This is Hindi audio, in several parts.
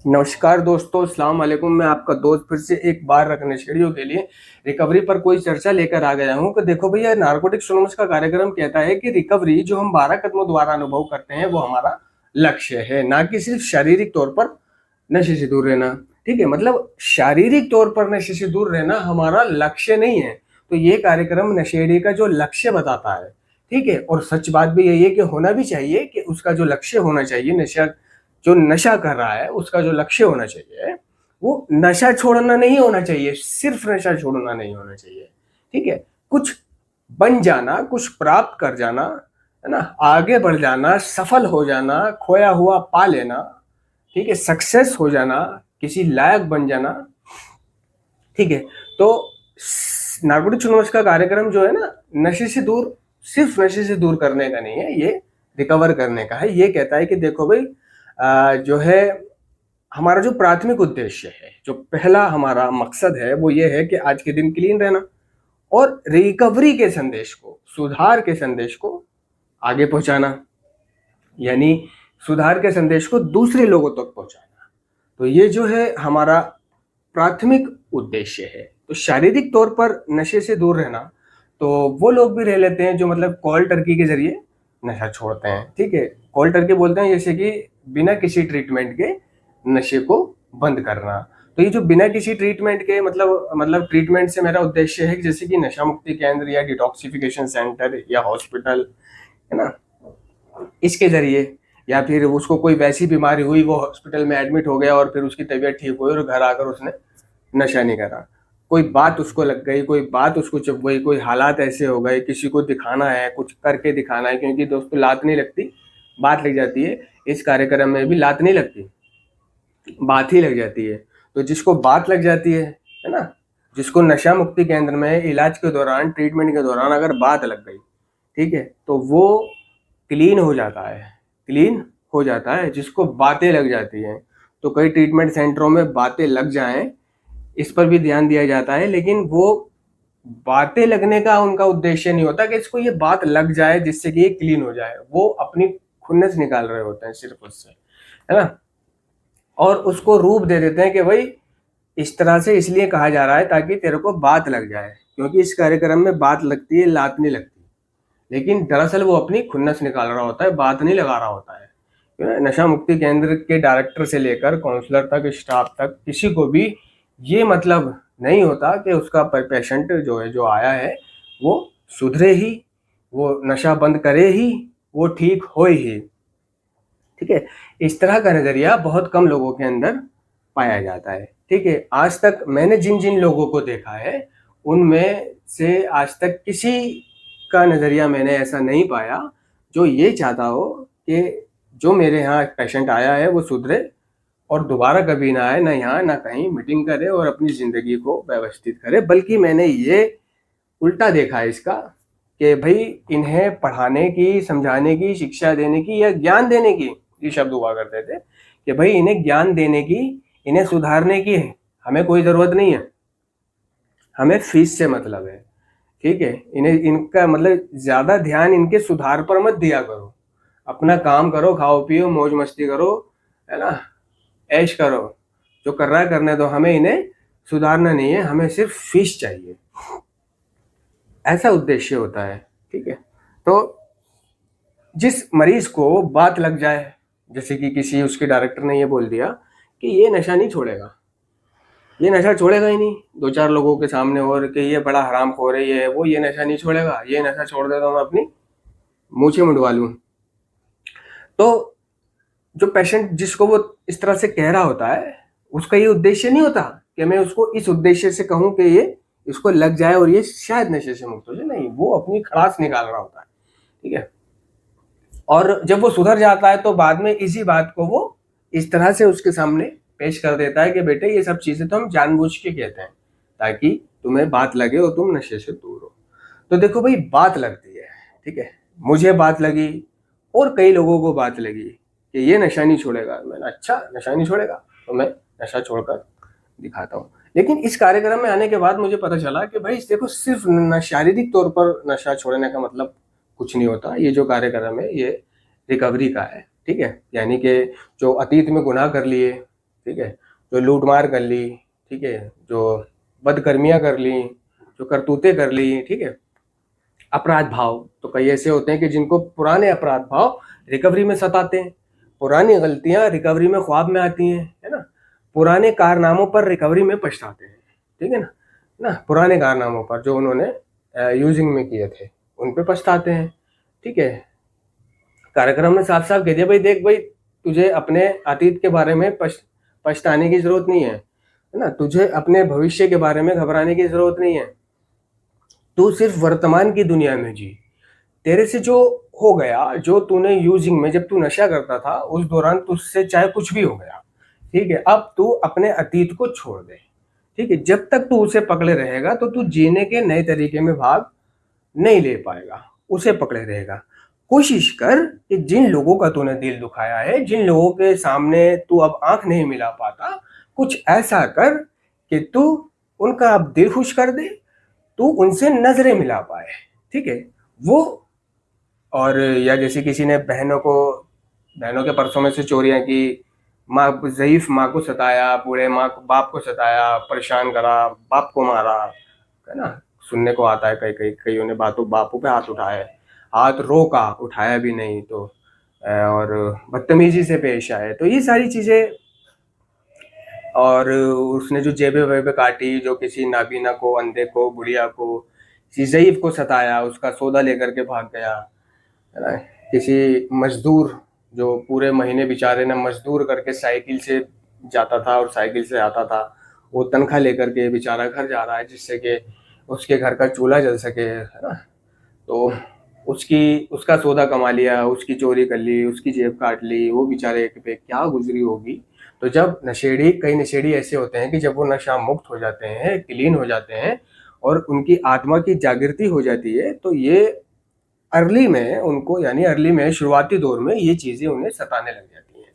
नमस्कार दोस्तों, अस्सलाम वालेकुम। मैं आपका दोस्त फिर से एक बार नशेड़ियों के लिए रिकवरी पर कोई चर्चा लेकर आ गया हूं। कि देखो भैया, नारकोटिक्स एनोनिमस का कार्यक्रम कहता है कि रिकवरी जो हम 12 कदमों द्वारा अनुभव करते हैं वो हमारा लक्ष्य है, ना कि सिर्फ शारीरिक तौर पर नशे से दूर रहना। ठीक है, मतलब शारीरिक तौर पर नशे से दूर रहना हमारा लक्ष्य नहीं है। तो ये कार्यक्रम नशेड़ी का जो लक्ष्य बताता है। ठीक है, और सच बात भी यही है कि होना भी चाहिए कि उसका जो लक्ष्य होना चाहिए, नशा जो नशा कर रहा है उसका जो लक्ष्य होना चाहिए वो नशा छोड़ना नहीं होना चाहिए, सिर्फ नशा छोड़ना नहीं होना चाहिए। ठीक है, कुछ बन जाना, कुछ प्राप्त कर जाना, है ना, आगे बढ़ जाना, सफल हो जाना, खोया हुआ पा लेना। ठीक है, सक्सेस हो जाना, किसी लायक बन जाना। ठीक है, तो नारकोटिक्स एनोनिमस का कार्यक्रम जो है ना, नशे से दूर, सिर्फ नशे से दूर करने का नहीं है, ये रिकवर करने का है। ये कहता है कि देखो भाई, जो है हमारा जो प्राथमिक उद्देश्य है, जो पहला हमारा मकसद है वो ये है कि आज के दिन क्लीन रहना और रिकवरी के संदेश को, सुधार के संदेश को आगे पहुंचाना, यानी सुधार के संदेश को दूसरे लोगों तक पहुंचाना। तो ये जो है हमारा प्राथमिक उद्देश्य है। तो शारीरिक तौर पर नशे से दूर रहना, तो वो लोग भी रह लेते हैं जो मतलब कोल्ड टर्की के जरिए नशा छोड़ते हैं। ठीक है, कोल्ड टर्की बोलते हैं जैसे कि बिना किसी ट्रीटमेंट के नशे को बंद करना। तो ये जो बिना किसी ट्रीटमेंट के, मतलब ट्रीटमेंट से मेरा उद्देश्य है कि जैसे कि नशा मुक्ति केंद्र या डिटॉक्सिफिकेशन सेंटर या हॉस्पिटल, है ना, इसके जरिए, या फिर उसको कोई वैसी बीमारी हुई, वो हॉस्पिटल में एडमिट हो गया और फिर उसकी तबीयत ठीक हुई और घर आकर उसने नशा नहीं करा। कोई बात उसको लग गई, कोई बात उसको चुभ गई, कोई हालात ऐसे हो गए, किसी को दिखाना है, कुछ करके दिखाना है। क्योंकि दोस्तों, लात नहीं लगती, बात लग जाती है। इस कार्यक्रम में भी लात नहीं लगती, बात ही लग जाती है। तो जिसको बात लग जाती है ना, जिसको नशा मुक्ति केंद्र में इलाज के दौरान, ट्रीटमेंट के दौरान अगर बात लग गई, ठीक है, तो वो क्लीन हो जाता है, क्लीन हो जाता है जिसको बातें लग जाती हैं। तो कई ट्रीटमेंट सेंटरों में बातें लग जाएं, इस पर भी ध्यान दिया जाता है, लेकिन वो बातें लगने का उनका उद्देश्य नहीं होता कि इसको ये बात लग जाए जिससे कि ये क्लीन हो जाए। वो अपनी खुन्नस निकाल रहे होते हैं सिर्फ उससे, है ना, और उसको रूप दे देते हैं कि भाई इस तरह से इसलिए कहा जा रहा है ताकि तेरे को बात लग जाए, क्योंकि इस कार्यक्रम में बात लगती है, लात नहीं लगती। लेकिन दरअसल वो अपनी खुन्नस निकाल रहा होता है, बात नहीं लगा रहा होता है। नशा मुक्ति केंद्र के डायरेक्टर से लेकर काउंसलर तक, स्टाफ तक, किसी को भी ये मतलब नहीं होता कि उसका पेशेंट जो है, जो आया है, वो सुधरे ही, वो नशा बंद करे ही, वो ठीक हो ही। ठीक है, इस तरह का नजरिया बहुत कम लोगों के अंदर पाया जाता है। ठीक है, आज तक मैंने जिन जिन लोगों को देखा है उनमें से आज तक किसी का नजरिया मैंने ऐसा नहीं पाया जो ये चाहता हो कि जो मेरे यहाँ पेशेंट आया है वो सुधरे और दोबारा कभी ना आए, ना यहाँ ना कहीं, मीटिंग करे और अपनी जिंदगी को व्यवस्थित करे। बल्कि मैंने ये उल्टा देखा है इसका, कि भाई इन्हें पढ़ाने की, समझाने की, शिक्षा देने की या ज्ञान देने की, ये शब्द हुआ करते थे कि भाई इन्हें ज्ञान देने की, इन्हें सुधारने की है, हमें कोई ज़रूरत नहीं है, हमें फीस से मतलब है। ठीक है, इन्हें, इनका मतलब ज़्यादा ध्यान इनके सुधार पर मत दिया करो, अपना काम करो, खाओ पियो, मौज मस्ती करो, है ना, ऐश करो, जो कर रहा है करने दो, हमें इन्हें सुधारना नहीं है, हमें सिर्फ फीस चाहिए। ऐसा उद्देश्य होता है। ठीक है, तो जिस मरीज को बात लग जाए, जैसे कि किसी उसके डायरेक्टर ने ये बोल दिया कि ये नशा नहीं छोड़ेगा, ये नशा छोड़ेगा ही नहीं, दो चार लोगों के सामने, और कि ये बड़ा हरामखोर है, ये है वो, ये नशा नहीं छोड़ेगा, ये नशा छोड़ देता मैं अपनी मूछें मुंडवा लूं। तो जो पेशेंट जिसको वो इस तरह से कह रहा होता है, उसका ये उद्देश्य नहीं होता कि मैं उसको इस उद्देश्य से कहूं कि ये इसको लग जाए और ये शायद नशे से मुक्त हो जाए। नहीं, वो अपनी खड़ास निकाल रहा होता है। ठीक है, और जब वो सुधर जाता है तो बाद में इसी बात को वो इस तरह से उसके सामने पेश कर देता है कि बेटे ये सब चीजें तो हम जानबूझ के कहते हैं ताकि तुम्हें बात लगे और तुम नशे से दूर हो। तो देखो भाई, बात लगती है। ठीक है, मुझे बात लगी और कई लोगों को बात लगी कि ये नशा नहीं छोड़ेगा। मैंने, अच्छा नशा नहीं छोड़ेगा, तो मैं नशा छोड़कर दिखाता हूँ। लेकिन इस कार्यक्रम में आने के बाद मुझे पता चला कि भाई देखो, सिर्फ शारीरिक तौर पर नशा छोड़ने का मतलब कुछ नहीं होता। ये जो कार्यक्रम है ये रिकवरी का है। ठीक है, यानी कि जो अतीत में गुनाह कर लिए, ठीक है, जो लूटमार कर ली, ठीक है, जो बदकर्मियां कर ली, जो करतूतें कर ली, ठीक है। अपराध भाव, तो कई ऐसे होते हैं कि जिनको पुराने अपराध भाव रिकवरी में सताते हैं, पुरानी गलतियां रिकवरी में ख्वाब में आती हैं, है ना, पुराने कारनामों पर रिकवरी में पछताते हैं, ठीक है ना, पुराने कारनामों पर जो उन्होंने यूजिंग में किए थे उन पे पछताते हैं, ठीक है। कार्यक्रम में साफ साफ कह दिया, भाई देख भाई, तुझे अपने अतीत के बारे में पछताने की जरूरत नहीं है ना, तुझे अपने भविष्य के बारे में घबराने की जरूरत नहीं है, तू सिर्फ वर्तमान की दुनिया में जी। तेरे से जो हो गया, जो तूने यूजिंग में, जब तू नशा करता था उस दौरान तुझसे चाहे कुछ भी हो गया, ठीक है, अब तू अपने अतीत को छोड़ दे, ठीक है। जब तक तू उसे पकड़े रहेगा तो तू जीने के नए तरीके में भाग नहीं ले पाएगा, उसे पकड़े रहेगा। कोशिश कर कि जिन लोगों का तूने दिल दुखाया है, जिन लोगों के सामने तू अब आंख नहीं मिला पाता, कुछ ऐसा कर कि तू उनका अब दिल खुश कर दे, तू उनसे नजरें मिला पाए, ठीक है। वो, और या जैसे किसी ने बहनों के पर्सों में से चोरियां की, ज़ईफ माँ को सताया, बूढ़े बाप को सताया, परेशान करा, बाप को मारा, है ना, सुनने को आता है। कईयों ने बापू पे हाथ उठाए, हाथ रोका, उठाया भी नहीं, तो और बदतमीजी से पेश आए, तो ये सारी चीजें। और उसने जो जेबे वेबे काटी, जो किसी नाबीना को, अंधे को, बुढ़िया को, किसी ज़ईफ को सताया, उसका सौदा लेकर के भाग गया, है ना। किसी मजदूर, जो पूरे महीने बेचारे ने मजदूर करके साइकिल से जाता था और साइकिल से आता था, वो तनख्वाह लेकर के बेचारा घर जा रहा है जिससे कि उसके घर का चूल्हा जल सके, है ना। तो उसका सौदा कमा लिया, उसकी चोरी कर ली, उसकी जेब काट ली, वो बेचारे पे क्या गुजरी होगी। तो जब कई नशेड़ी ऐसे होते हैं कि जब वो नशा मुक्त हो जाते हैं, क्लीन हो जाते हैं और उनकी आत्मा की जागृति हो जाती है, तो ये अर्ली में शुरुआती दौर में ये चीजें उन्हें सताने लग जाती हैं।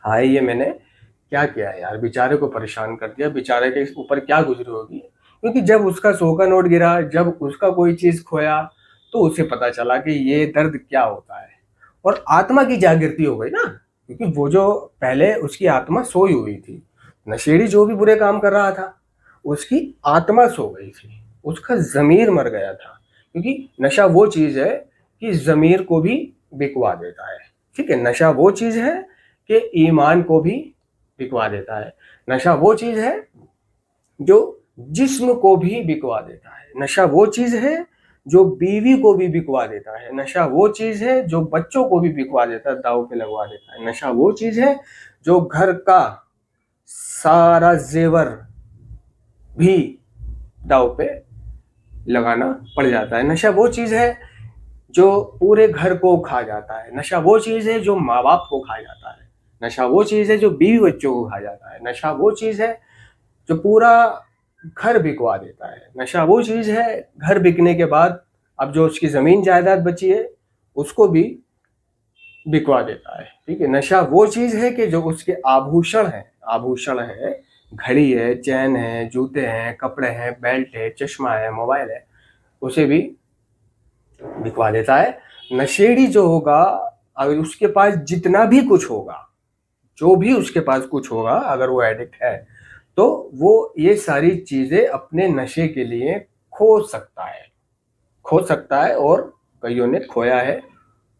हाय, ये मैंने क्या किया यार, बेचारे को परेशान कर दिया, बेचारे के ऊपर क्या गुजरी होगी। क्योंकि जब उसका 100 का नोट गिरा, जब उसका कोई चीज खोया, तो उसे पता चला कि ये दर्द क्या होता है, और आत्मा की जागृति हो गई ना। क्योंकि वो जो पहले उसकी आत्मा सोई हुई थी, नशेड़ी जो भी बुरे काम कर रहा था, उसकी आत्मा सो गई थी, उसका जमीर मर गया था। क्योंकि नशा वो चीज है कि जमीर को भी बिकवा देता है, ठीक है। नशा वो चीज है कि ईमान को भी बिकवा देता है। नशा वो चीज है जो जिस्म को भी बिकवा देता है। नशा वो चीज है जो बीवी को भी बिकवा देता है। नशा वो चीज है जो बच्चों को भी बिकवा देता है, दाव पे लगवा देता है। नशा वो चीज है जो घर का सारा जेवर भी दाव पे लगाना पड़ जाता है। नशा वो चीज है जो पूरे घर को खा जाता है। नशा वो चीज है जो माँ बाप को खा जाता है। नशा वो चीज है जो बीवी बच्चों को खा जाता है। नशा वो चीज है जो पूरा घर बिकवा देता है। नशा वो चीज है, घर बिकने के बाद अब जो उसकी जमीन जायदाद बची है उसको भी बिकवा देता है, ठीक है। नशा वो चीज है कि जो उसके आभूषण है, घड़ी है, चैन है, जूते हैं, कपड़े हैं, बेल्ट है, चश्मा है, मोबाइल है, उसे भी बिकवा देता है। नशेड़ी जो होगा, अगर उसके पास जितना भी कुछ होगा, जो भी उसके पास कुछ होगा, अगर वो एडिक्ट है, तो वो ये सारी चीजें अपने नशे के लिए खो सकता है। और कईयों ने खोया है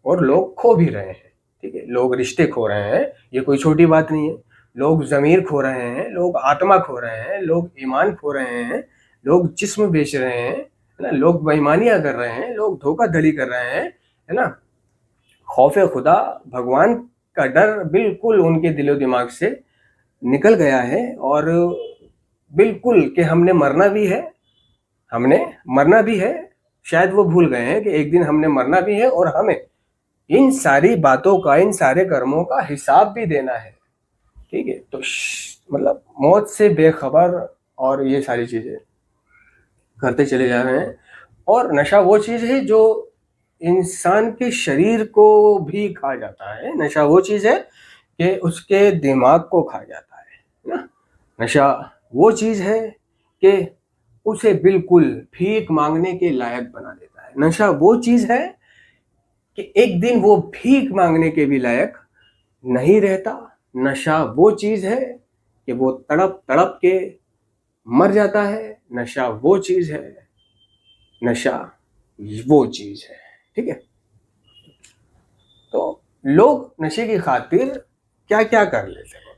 और लोग खो भी रहे हैं, ठीक है। लोग रिश्ते खो रहे हैं, ये कोई छोटी बात नहीं है। लोग जमीर खो रहे हैं, लोग आत्मा खो रहे हैं, लोग ईमान खो रहे हैं, लोग जिस्म बेच रहे हैं, है ना, लोग बेईमानियां कर रहे हैं, लोग धोखाधड़ी कर रहे हैं, है ना। खौफे खुदा, भगवान का डर बिल्कुल उनके दिलो दिमाग से निकल गया है। और बिल्कुल कि हमने मरना भी है, शायद वो भूल गए हैं कि एक दिन हमने मरना भी है और हमें इन सारी बातों का, इन सारे कर्मों का हिसाब भी देना है, ठीक है। तो मतलब मौत से बेखबर और ये सारी चीजें करते चले जा रहे हैं। और नशा वो चीज है जो इंसान के शरीर को भी खा जाता है। नशा वो चीज है कि उसके दिमाग को खा जाता है ना। नशा वो चीज है कि उसे बिल्कुल भीख मांगने के लायक बना देता है। नशा वो चीज है कि एक दिन वो भीख मांगने के भी लायक नहीं रहता, नशा वो चीज है कि वो तड़प तड़प के मर जाता है, नशा वो चीज है, नशा वो चीज है। ठीक है, तो लोग नशे की खातिर क्या क्या कर लेते हैं।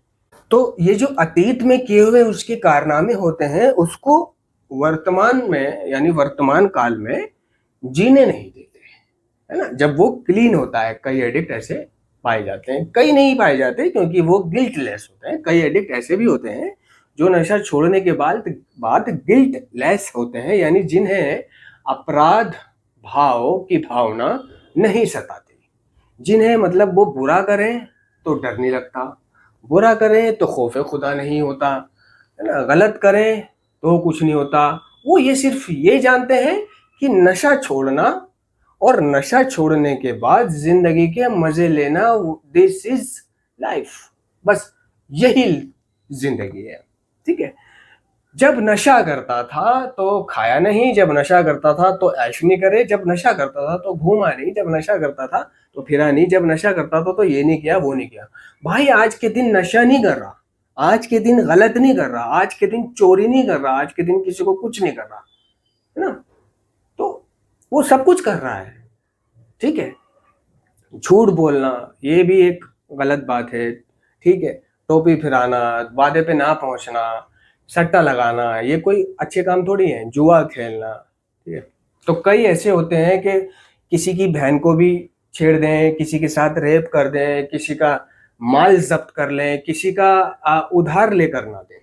तो ये जो अतीत में किए हुए उसके कारनामे होते हैं, उसको वर्तमान में यानी वर्तमान काल में जीने नहीं देते, है ना। जब वो क्लीन होता है, कई एडिक्ट ऐसे पाए जाते हैं, कई नहीं पाए जाते क्योंकि वो गिल्टलेस होते हैं। कई एडिक्ट ऐसे भी होते हैं जो नशा छोड़ने के बाद गिल्टलेस होते हैं, यानी जिन्हें अपराध भाव की भावना नहीं सताती, जिन्हें मतलब वो बुरा करें तो डर नहीं लगता, बुरा करें तो खौफे खुदा नहीं होता, है ना, गलत करें तो कुछ नहीं होता। वो ये सिर्फ ये जानते हैं कि नशा छोड़ना और नशा छोड़ने के बाद जिंदगी के मजे लेना, दिस इज लाइफ, बस यही जिंदगी है। ठीक है, जब नशा करता था तो खाया नहीं, जब नशा करता था तो ऐश नहीं करे, जब नशा करता था तो घूमा नहीं, जब नशा करता था तो फिरा नहीं, जब नशा करता था तो ये नहीं किया वो नहीं किया। भाई आज के दिन नशा नहीं कर रहा, आज के दिन गलत नहीं कर रहा, आज के दिन चोरी नहीं कर रहा, आज के दिन किसी को कुछ नहीं कर रहा, है ना। तो वो सब कुछ कर रहा है। ठीक है, झूठ बोलना ये भी एक गलत बात है। ठीक है, टोपी फिराना, वादे पे ना पहुंचना, सट्टा लगाना, ये कोई अच्छे काम थोड़ी है। जुआ खेलना, ठीक है। तो कई ऐसे होते हैं कि किसी की बहन को भी छेड़ दें, किसी के साथ रेप कर दें, किसी का माल जब्त कर लें, किसी का उधार लेकर ना दें।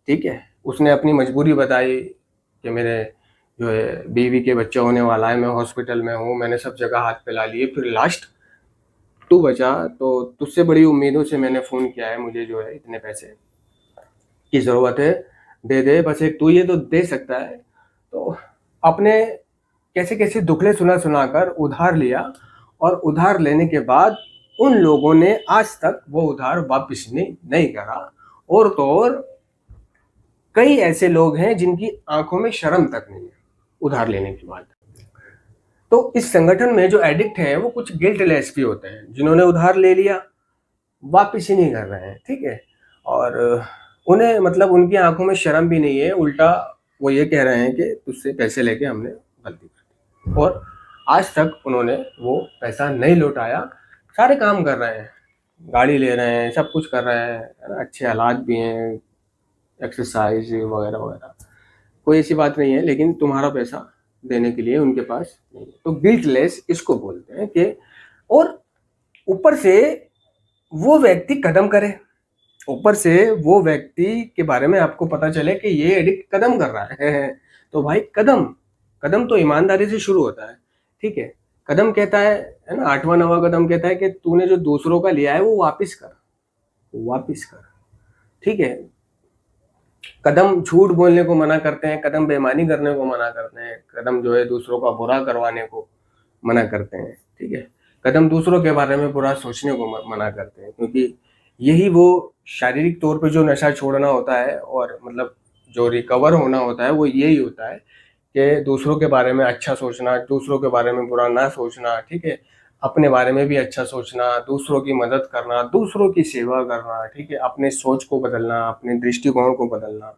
ठीक है, उसने अपनी मजबूरी बताई कि मेरे जो है बीवी के बच्चा होने वाला है, मैं हॉस्पिटल में हूँ, मैंने सब जगह हाथ फैला लिए, फिर लास्ट तू बचा तो तुझसे बड़ी उम्मीदों से मैंने फ़ोन किया है, मुझे जो है इतने पैसे की ज़रूरत है, दे दे, बस एक तू ये तो दे सकता है। तो अपने कैसे कैसे दुखड़े सुना सुना कर उधार लिया, और उधार लेने के बाद उन लोगों ने आज तक वो उधार वापस नहीं करा। और तो और कई ऐसे लोग हैं जिनकी आंखों में शर्म तक नहीं है उधार लेने के बाद। तो इस संगठन में जो एडिक्ट हैं वो कुछ गिल्टलेस भी होते हैं, जिन्होंने उधार ले लिया वापिस ही नहीं कर रहे हैं। ठीक है, और उन्हें मतलब उनकी आंखों में शर्म भी नहीं है, उल्टा वो ये कह रहे हैं कि तुझसे पैसे लेके हमने गलती कर दी, और आज तक उन्होंने वो पैसा नहीं लौटाया। सारे काम कर रहे हैं, गाड़ी ले रहे हैं, सब कुछ कर रहे हैं, है ना, अच्छे हालात भी हैं, एक्सरसाइज वगैरह वगैरह, कोई ऐसी बात नहीं है, लेकिन तुम्हारा पैसा देने के लिए उनके पास नहीं है। तो गिल्टलेस इसको बोलते हैं कि, और ऊपर से वो व्यक्ति कदम करे, ऊपर से वो व्यक्ति के बारे में आपको पता चले कि ये एडिक्ट कदम कर रहा है तो भाई कदम कदम तो ईमानदारी से शुरू होता है। ठीक है, कदम कहता है ना, 8वां 9वां कदम कहता है कि तूने जो दूसरों का लिया है वो वापिस कर, वापिस कर। ठीक है, कदम झूठ बोलने को मना करते हैं, कदम बेईमानी करने को मना करते हैं, कदम जो है दूसरों का बुरा करवाने को मना करते हैं। ठीक है, कदम दूसरों के बारे में बुरा सोचने को मना करते हैं, क्योंकि यही वो शारीरिक तौर पे जो नशा छोड़ना होता है और मतलब जो रिकवर होना होता है वो यही होता है कि दूसरों के बारे में अच्छा सोचना, दूसरों के बारे में बुरा ना सोचना। ठीक है, अपने बारे में भी अच्छा सोचना, दूसरों की मदद करना, दूसरों की सेवा करना। ठीक है, अपने सोच को बदलना, अपने दृष्टिकोण को बदलना।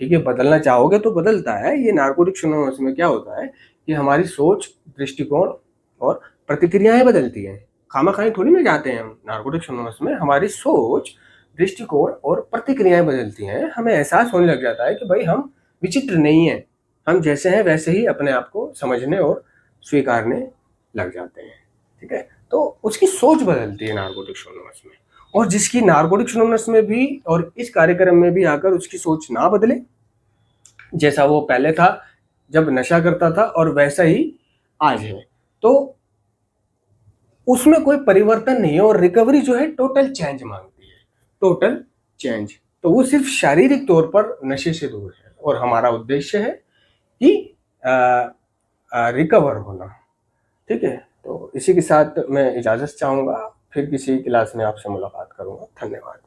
ठीक है, बदलना चाहोगे तो बदलता है। ये नारकोटिक्स एनोनिमस में क्या होता है कि हमारी सोच, दृष्टिकोण और प्रतिक्रियाएं बदलती हैं। खामा-खाई थोड़ी ना जाते हैं हम नारकोटिक्स एनोनिमस में, हमारी सोच, दृष्टिकोण और प्रतिक्रियाएं बदलती हैं। हमें एहसास होने लग जाता है कि भाई हम विचित्र नहीं हैं, हम जैसे हैं वैसे ही अपने आप को समझने और स्वीकारने लग जाते हैं। ठीक है, तो उसकी सोच बदलती है नारकोटिक्स एनोनिमस में। और जिसकी नारकोटिक्स एनोनिमस में भी और इस कार्यक्रम में भी आकर उसकी सोच ना बदले, जैसा वो पहले था जब नशा करता था और वैसा ही आज है, तो उसमें कोई परिवर्तन नहीं है। और रिकवरी जो है टोटल चेंज मांगती है, टोटल चेंज। तो वो सिर्फ शारीरिक तौर पर नशे से दूर है, और हमारा उद्देश्य है कि रिकवर होना। ठीक है, तो इसी के साथ मैं इजाज़त चाहूँगा, फिर किसी क्लास में आपसे मुलाकात करूँगा। धन्यवाद।